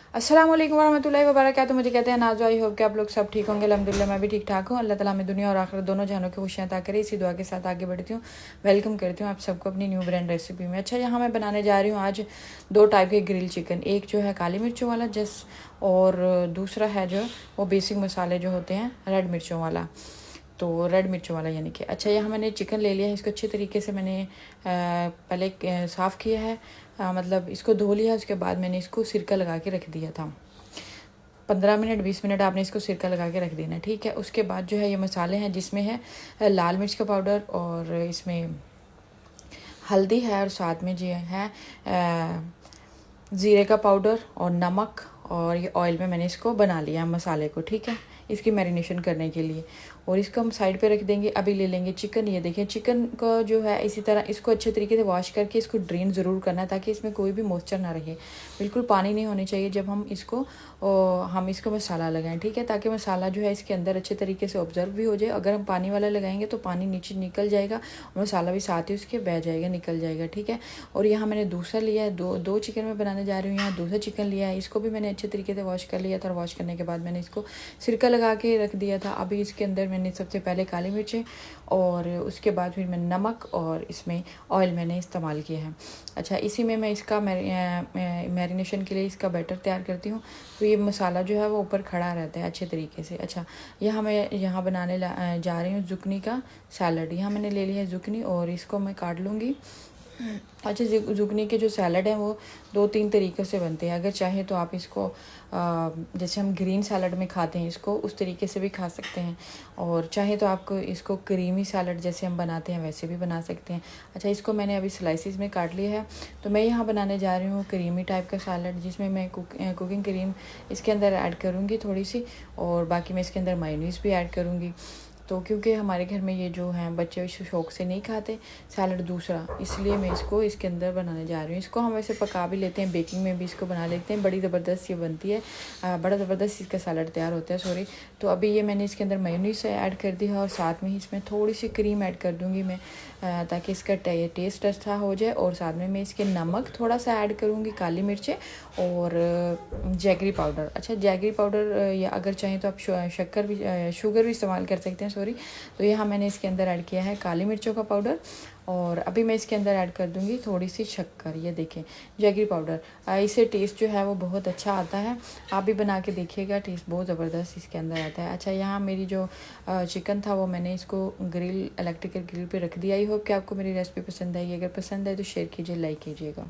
अस्सलाम वालेकुम वरहमतुल्लाहि वबरकातुहू। मुझे कहते हैं नाज़ो। आई होप कि आप लोग सब ठीक होंगे। अल्हम्दुलिल्लाह मैं भी ठीक ठाक हूँ। अल्लाह ताला हमें दुनिया और आखिरत दोनों जहानों की खुशियाँ अता करे। इसी दुआ के साथ आगे बढ़ती हूँ। वेलकम करती हूँ आप सबको अपनी न्यू ब्रांड रेसिपी में। अच्छा, यहाँ मैं बनाने जा रही हूँ आज 2 टाइप के ग्रिल चिकन। एक जो है काली मिर्चों वाला और दूसरा है जो वो बेसिक मसाले जो होते हैं रेड मिर्चों वाला। तो रेड मिर्चों वाला यानी कि अच्छा, यहाँ मैंने चिकन ले लिया है। इसको अच्छे तरीके से मैंने पहले साफ़ किया है, मतलब इसको धो लिया। उसके बाद मैंने इसको सिरका लगा के रख दिया था। 15 मिनट 20 मिनट आपने इसको सिरका लगा के रख देना, ठीक है। उसके बाद जो है ये मसाले हैं, जिसमें है लाल मिर्च का पाउडर और इसमें हल्दी है और साथ में जो है ज़ीरे का पाउडर और नमक, और ये ऑयल में मैंने इसको बना लिया मसाले को, ठीक है, इसकी मैरिनेशन करने के लिए। और इसको हम साइड पे रख देंगे। अभी ले लेंगे चिकन। ये देखिए चिकन को जो है इसी तरह इसको अच्छे तरीके से वॉश करके इसको ड्रेन ज़रूर करना है, ताकि इसमें कोई भी मॉइस्चर ना रहे। बिल्कुल पानी नहीं होनी चाहिए जब हम इसको मसाला लगाएं, ठीक है, ताकि मसाला जो है इसके अंदर अच्छे तरीके से ऑब्जर्व भी हो जाए। अगर हम पानी वाला लगाएंगे तो पानी नीचे निकल जाएगा और मसाला भी साथ ही उसके बह जाएगा, निकल जाएगा, ठीक है। और यहाँ मैंने दूसरा लिया है, दो चिकन में बनाने जा रही हूँ। यहाँ दूसरा चिकन लिया है, इसको भी मैंने अच्छे तरीके से वॉश कर लिया था। और वॉश करने के बाद मैंने इसको सिरका लगा के रख दिया था। अभी इसके अंदर मैंने सबसे पहले काली मिर्चें और उसके बाद फिर मैंने नमक और इसमें ऑयल मैंने इस्तेमाल किया है। अच्छा, इसी में मैं इसका मैरिनेशन के लिए इसका बैटर तैयार करती हूँ। तो ये मसाला जो है वो ऊपर खड़ा रहता है अच्छे तरीके से। अच्छा, यहाँ बनाने जा रही हूँ जुकनी का सैलड। यहाँ मैंने ले लिया है जुकनी और इसको मैं काट लूँगी। अच्छा, जुगनी के जो सैलड हैं वो 2-3 तरीक़े से बनते हैं। अगर चाहे तो आप इसको जैसे हम ग्रीन सैलड में खाते हैं इसको, उस तरीके से भी खा सकते हैं। और चाहे तो आपको इसको क्रीमी सैलड जैसे हम बनाते हैं वैसे भी बना सकते हैं। अच्छा, इसको मैंने अभी स्लाइसिस में काट लिया है। तो मैं यहाँ बनाने जा रही हूँ क्रीमी टाइप का सैलड, जिसमें मैं कुकिंग क्रीम इसके अंदर ऐड करूँगी थोड़ी सी, और बाकी मैं इसके अंदर मायोनीज़ भी ऐड करूँगी। तो क्योंकि हमारे घर में ये जो हैं बच्चे शौक़ से नहीं खाते सैलड दूसरा, इसलिए मैं इसको इसके अंदर बनाने जा रही हूँ। इसको हम वैसे पका भी लेते हैं, बेकिंग में भी इसको बना लेते हैं। बड़ी ज़बरदस्त ये बनती है, बड़ा ज़बरदस्त इसका सैलड तैयार होता है, सॉरी। तो अभी ये मैंने इसके अंदर मेयोनीज़ ऐड कर दी है और साथ में ही इसमें थोड़ी सी क्रीम ऐड कर दूँगी मैं, ताकि इसका टेस्ट अच्छा हो जाए। और साथ में मैं इसके नमक थोड़ा सा ऐड करूँगी, काली मिर्चें और जैगरी पाउडर। अच्छा, जैगरी पाउडर या अगर चाहें तो आप शुगर भी इस्तेमाल कर सकते हैं, सॉरी। तो यहाँ मैंने इसके अंदर ऐड किया है काली मिर्चों का पाउडर, और अभी मैं इसके अंदर ऐड कर दूँगी थोड़ी सी शक्कर। ये देखें जैगरी पाउडर, इससे टेस्ट जो है वो बहुत अच्छा आता है। आप भी बना के देखिएगा, टेस्ट बहुत ज़बरदस्त इसके अंदर आता है। अच्छा, यहाँ मेरी जो चिकन था वो मैंने इसको इलेक्ट्रिकल ग्रिल पे रख दिया। आई होप कि आपको मेरी रेसिपी पसंद आई। अगर पसंद आए तो शेयर कीजिए, लाइक कीजिएगा।